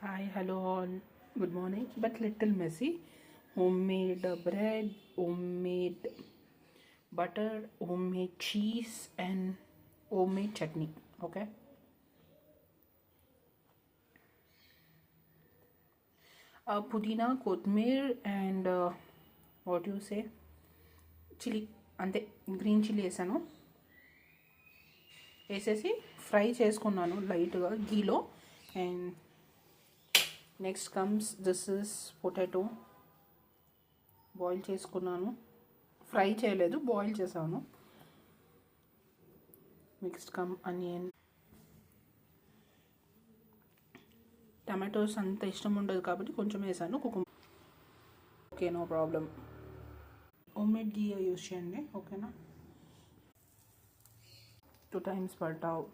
Hi, hello all. Good morning, but little messy. Homemade bread, homemade butter, homemade cheese, and homemade chutney. Okay. Pudina, kothmir, and what do you say? Chili. అంతే green chilli వేసాను. వేసేసి fry చేసుకున్నాను లైట్గా గీలో. And next comes this is potato. Boil చేసుకున్నాను, fry చేయలేదు, boil చేశాను. Next come onion. Tomatoes అంత ఇష్టం ఉండదు కాబట్టి కొంచెం వేసాను. Okay, no problem. Homemade ghee use చేయండి, ఓకేనా. 2 times పడతావు.